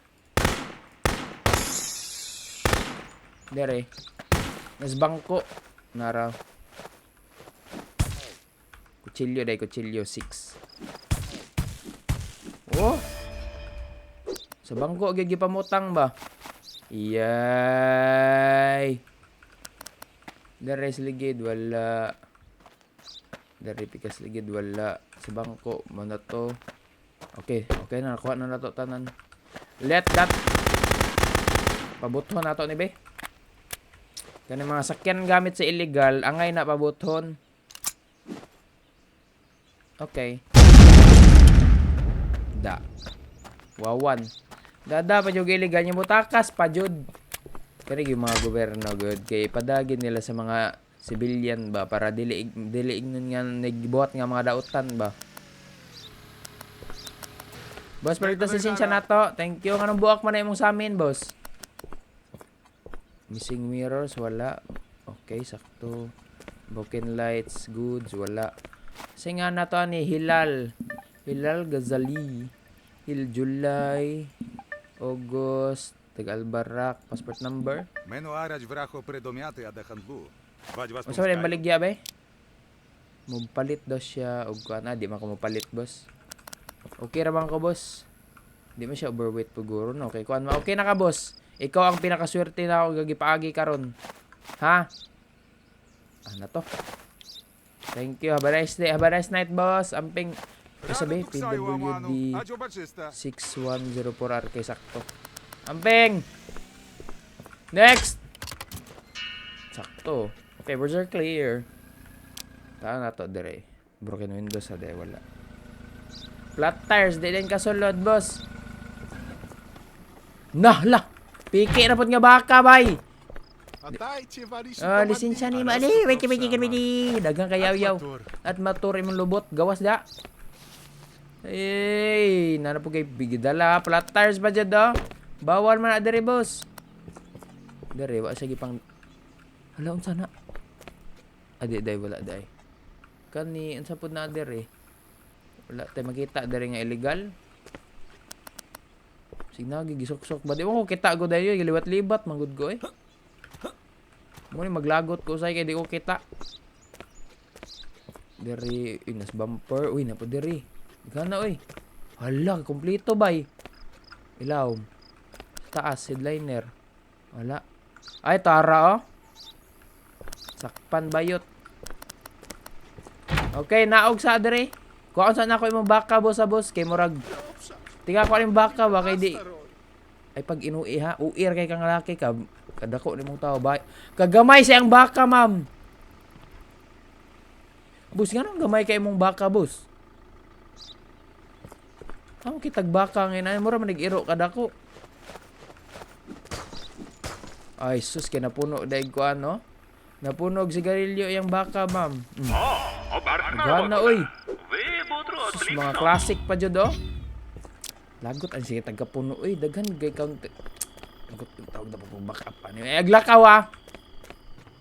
Dere. Nas bangko. Nara. Kutsilyo 6. Oh. Sa bangko gigi pamutang ba? Iyay. Dere ligid wala. Dere pikas ligid wala. Sa bangko mo na to. Okay na nakuha na nato tanan. Let that. Pabuthon nato ni be. Kani mga sakyan gamit sa illegal, angay na pabuthon. Okay. Da. Wawan. Dada pa jud illegal nya mutakas pa jud. Kani yung mga gobyerno good kay padagin nila sa mga civilian ba para dili nun nga nagbuhat nga mga dautan ba. Boss, paligtas lisensya nato. Thank you. Anong buwak man na imong sa amin, boss? Missing mirrors, wala. Okay, sakto. Broken lights, goods, wala. Kasi nga na to ni Hilal Ghazali. July, August, Tagalbarak, passport number. Менуаряч врахо предомяти адахандлу. Бать вас O sa rin, baligya ba eh? Mupalit daw siya. O na, di man ko mupalit, boss. Okay raman ko, boss. Di man siya overweight paguro, no? Okay, kuan ma. Okay na ka, boss. Ikaw ang pinakaswerte na ako gagipaagi karon. Ha? Ano to? Thank you. Have a nice day. Have a nice night, boss. Amping. Kasabi, PWD 6104RK sakto. Amping! Next! Sakto. Okay, birds are clear. Taan na to, dire. Broken windows day wala. Flat tires di din kasulod boss. Lah. Piki na pod nga baka bay. Dajcie waliszy Lisensya ni mali. Wait. Dagang kayaw-yaw. At motor imong lubot gawas da. Nana po kay bigidala. Flat tires ba dyan do? Bawal man na dere boss. Dere, wa sige pang... Hala, unsa na? Adi, wala day. Kani, unsa po na dere? Wala tayo makita dere nga illegal. Signagi, gisok-sok ba? Di mo ko kita ko dayo, giliwat-libat, manggod ko eh. Muna maglagot ko say kay di ko kita. Dere, nas bumper. Uy, napo dere. Gana, uy. Hala, kompleto bay. Ilaw. Taas, headliner. Wala. Ay, tara oh. Sakpan bayot. Okay, naog sa dere. Kuha saan ako imong baka boss kay murag. Tiga ko imong baka ba kay di. Ay pag inuwi ha, uir kay kang lalaki ka. Kadako nimong tao ba. Kagamay siyang baka, ma'am. Boss, ganun gamay kay imong baka, boss. Amo kitag baka ngayon, mura man nag-iro kadako. Ay, sus, kaya napuno daig ko ano. Napunog sigarilyo yung baka, ma'am. Gana, uy. Sus, mga classic pa dyan, do. Lagot, ang sige, tagapuno, uy. Daghan, gay count. Lagot, tawag na po back up. Aglakaw, ah.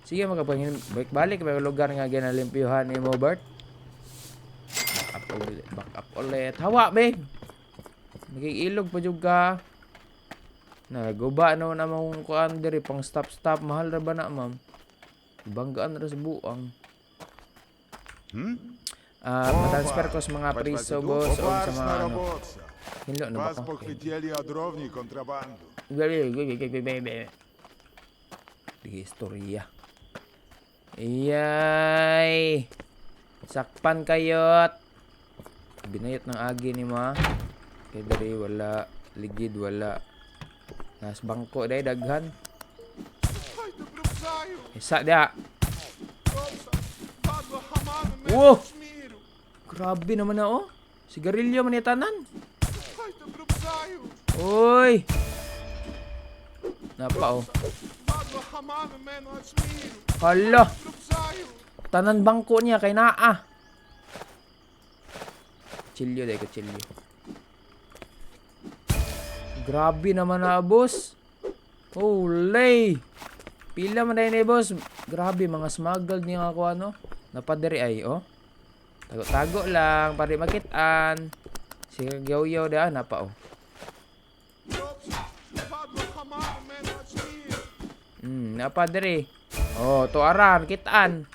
Sige, magkapangin. Balik, may lugar nga ginalimpiyuhan ni mo, Bert. Back up ulit. Hawa, be. Magigilog pa dyan ka. Naguba na namang kuan diri pang stop mahal ra ba na ma'am? Banggaan ra sa buang. Matransfer ko sa mga priso boss o sa mga ano. Hinlo na ba Вас ko? похитили от дровни контрабанду. Sige, istorya. Iyay! Sakpan kayot! Binayot ng agi ni ma. Kaya dari wala. Ligid wala. Nas bangko day daghan. Isa dia. Wow! Grabe naman na oh. Sigarilyo man tanan. Uy! Napa oh. Hala! Tanan bangko niya kay naa. Chilyo day ko chilyo. Grabe naman na, boss. Holy. Pila man na boss. Grabe, mga smuggled niya ako, ano. Napadiri ay, oh. Tago-tago lang, pari makitaan. Sige, yaw-yaw da, napa, oh. Napadiri. Oh, tuaran, kitaan.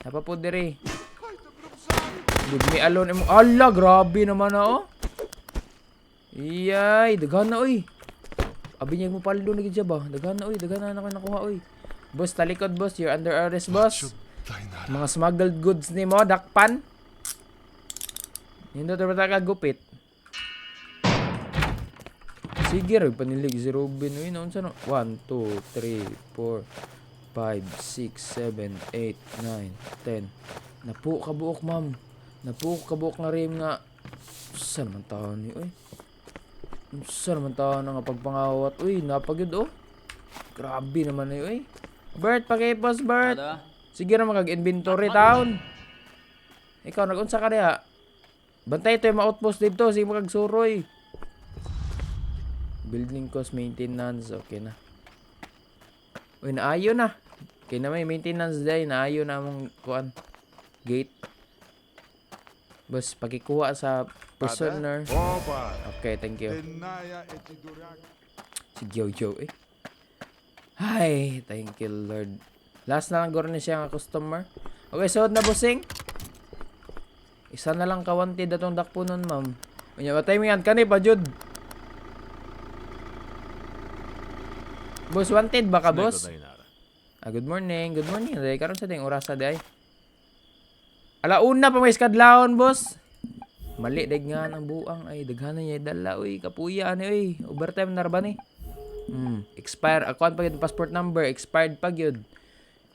Napa po diri. Leave me alone. Ala, grabe naman na, oh. Iyay, daghan na oy. Abi niya mo paldo na gid ba? Daghan na oy, daghan na ako nakuha oy. Boss, talikod boss, you're under arrest boss. Mga smuggled goods ni mo, dakpan. Hindi to ka gupit. Sige, rig panilig si Robin. Uy, naon sa no? 1, 2, 3, 4, 5, 6, 7, 8, 9, 10. Napu ka buok, ma'am. Napu ka buok na rim nga. Saan man tao ni, uy? Saan naman tao na nga pagpangawat? Uy, napagyod oh. Grabe naman na yun, uy. Bert, pakipos, Bert. Sige na magag-inventory town. Ikaw, nag-unsa ka niya. Bantay ito yung ma-outpost dito. Sige magagsuroy. Building cost, maintenance. Okay na. Uy, naayo na. Kaya na may maintenance day. Naayo na mong kuan. Gate. Boss, pakikuha sa prisoner. Опа! Okay, thank you. Длинная эти дурак. Si Jojo eh. Hi, thank you Lord. Last na lang goro na siya nga customer. Okay, suod na bossing. Isa na lang kawanti datong dakpunon, ma'am. Unya batay mi yan kani pa jud. Boss, wanted ba ka, boss? Good morning. Good morning. Day karon sa ding orasa day. Alauna pa may skadlaon, boss. Mali dag nga ang buang ay daghanan niya dala oy kapuya ani oy. Overtime na ra ba ni? Expire account pa gyud passport number, expired pa gyud.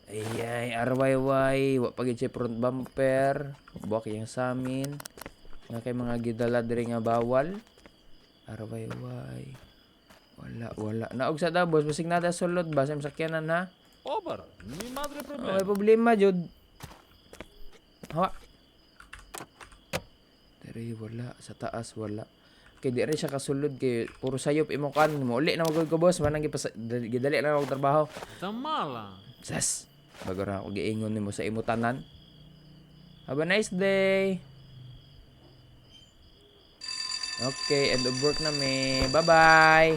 Ayay, RYY. Wa pagit siya front bumper. Buwak yung sa amin. Nga kay mga gidala diri nga bawal. RYY. Wala. Naog sa dabos. Basig nada sulod ba? Sa sakyanan ha? Obar, ni madre May problema. problema, Jud. Hawa. Diri, wala. Sa taas, wala. Kay di rin siya kasulod. Kay puro sayop imong kan. Uli na magod ko, boss. Manang gidali na ako trabaho. Tamala. Sas. Bago na ako giingon nimo sa imutanan. Have a nice day. Okay, end of work na me. Bye-bye.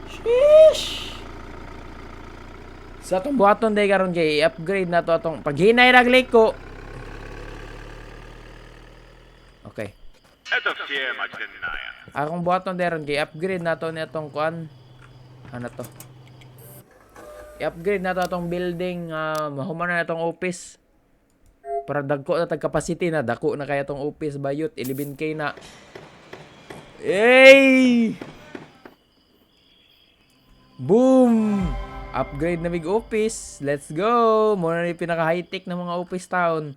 Sheesh. Sa atong buhaton day karon kay i-upgrade na to atong paghinay rag lake ko. Okay. Akong buhaton day karon kay upgrade na to ni atong kuan. Ano to? I-upgrade na to atong building, mahuman na atong office. Para dagko na tag capacity na, dako na kaya atong office bayot 11K na. Hey! Boom! Upgrade na big office. Let's go! Muna na yung pinaka high-tech na mga office town.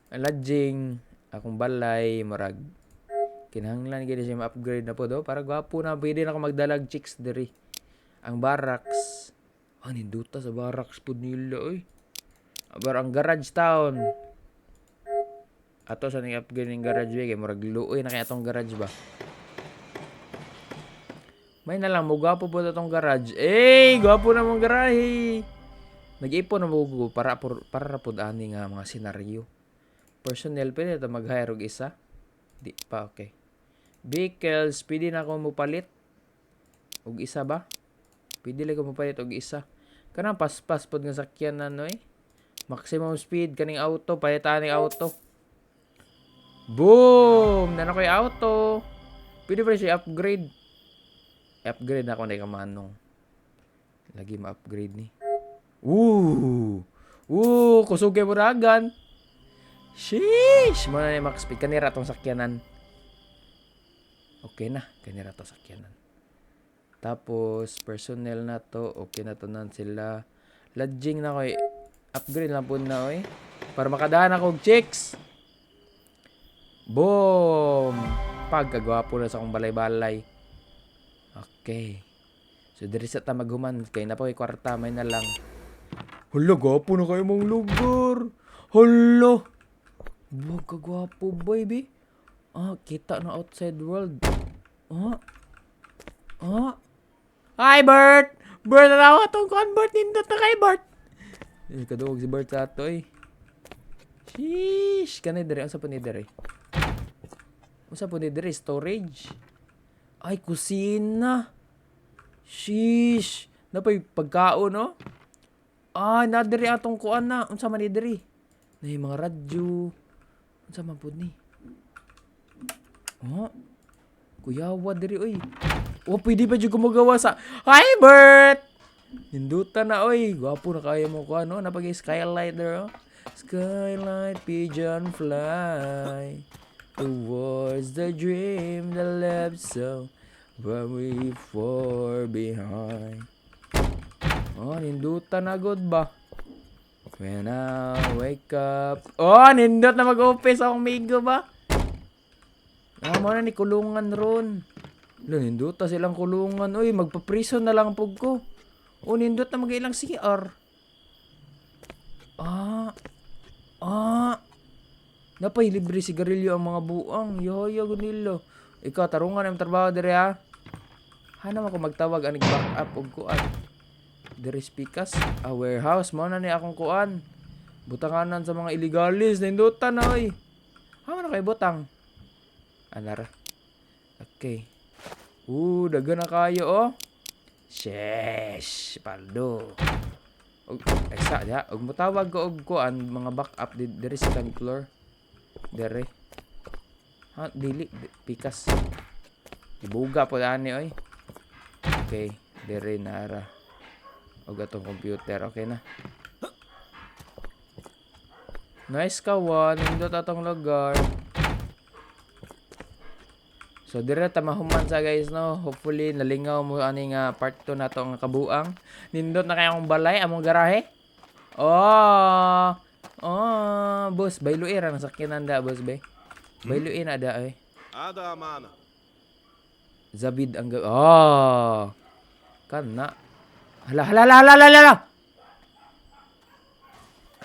Lodging, akong balay, marag. Kinahanglan gini siya ma-upgrade na po do. Para gwapo na, pwede na ako magdalag chicks diri. Ang barracks. Ninduta sa barracks po nila oy. Aber ang garage town. Ato sa ning upgrade ng garage kay murag luoy na kay atong garage ba. May na lang mo gwapo po atong garage. Gwapo na mong garahe. Nag-ipon na mo para pud ani nga mga senaryo. Personnel pwede ta mag-hire og isa. Di pa okay. Vehicles pwede na ako mopalit. Og isa ba? Pwede lang ko mopalit og isa. Kanang paspas pod nga sakyan na no eh. Maximum speed kaning auto, palitan ning auto. Boom! Nana ko'y auto. Pwede pa siya upgrade. I-upgrade na ako na kamanong. Lagi ma-upgrade ni. Kusugay mo ragan. Sheesh! Muna na yung max speed. Kanira tong sakyanan. Okay na. Kanira tong sakyanan. Tapos, personnel na to. Okay na to nan sila. Lodging na ko eh. Upgrade lang po na eh. Para makadahan ako chicks. Boom! Pagkagwapo na sa akong balay-balay. Okay. So, diri sa ta maghuman. Kaya na po yung kwarta. May na lang. Hala, gwapo na kayo mong lugar. Hala! Huwag kagwapo, baby. Kita na outside world. Hi, Bert! Bert, na ako itong convert. Nindot na kay Bert. Kaduwag si Bert sa ato eh. Sheesh! Kanay dere. Ang sa po ni dere? Ang sa po ni dere? Storage. Ay, kusina. Sheesh! Napay pagkaon, no? Nadiri atong kuan na. Unsa man ni diri? Na yung mga radyo. Unsa man pud ni? Kuyawa diri oy. Pwede pa jud gumagawa sa Hi Bert. Hindutan na oy. Gwapo na kaya mo ko ano, napag skylight there. Skylight pigeon fly towards the dream that left so but we far behind. Nindutan na good ba? When I wake up. Nindot na mag-office akong migo ba? Mo na ni kulungan ron. Ninduta silang kulungan. Uy, magpa-prison na lang pug ko. Nindot na mag-ilang CR. Napay libre sigarilyo ang mga buang. Yoyo gunilo. Ikaw, tarungan ang trabaho dire ha. Hanam ako magtawag anig back up og kuan. Dire speakers. Warehouse. Mo na ni akong kuan. Butanganan sa mga illegalis. Nindutan na oy. Hama na kay butang. Anara. Okay. Dagan na kayo oh. Sheesh. Paldo. Eksa ya. Og mutawag ko og kuan mga backup dire sa 10th floor. Dire. Dili pikas. Ibuga po ani oy. Okay, dire nara. Og atong computer okay na. Nice kawan, nindot atong lugar. So dire ta mahuman sa guys no. Hopefully nalingaw mo ani nga part 2 na to nga kabuang. Nindot na kay akong balay among garahe. Oh. Oh, boss, bayluin ra nasakyanan da boss bay. Bayluin ada eh. Ada amana. Zabid ang oh. Kana. Hala.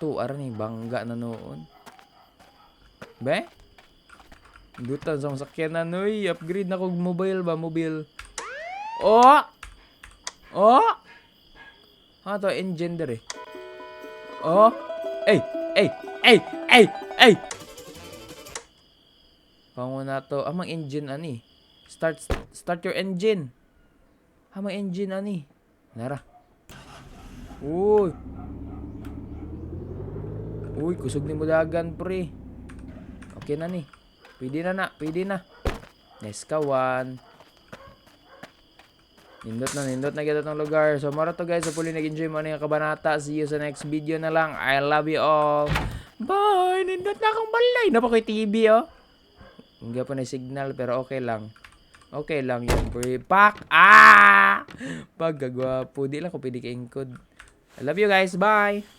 Tu ni bangga na noon. Be? Dutan sa sakyanan noy, upgrade na kog mobile ba, mobile. Oh! Oh! Ha to engine dere. Oh! Ay! Pango na to, amang engine ani. Start your engine. Amang engine ani. Nara. Uy. Uy, kusog ni mo dagan pre. Okay na ni. Pwede na. Nice kawan. Nindot na kita tong lugar. So, mara to guys. So, puli nag-enjoy mo na yung kabanata. See you sa next video na lang. I love you all. Bye! Nindot na akong balay. Napakoy TV, oh. Hindi pa na signal, pero okay lang. Okay lang yun, pre. Pak! Ah! Pagkagwapo. Di lang ko pwede ka-encode. I love you guys. Bye!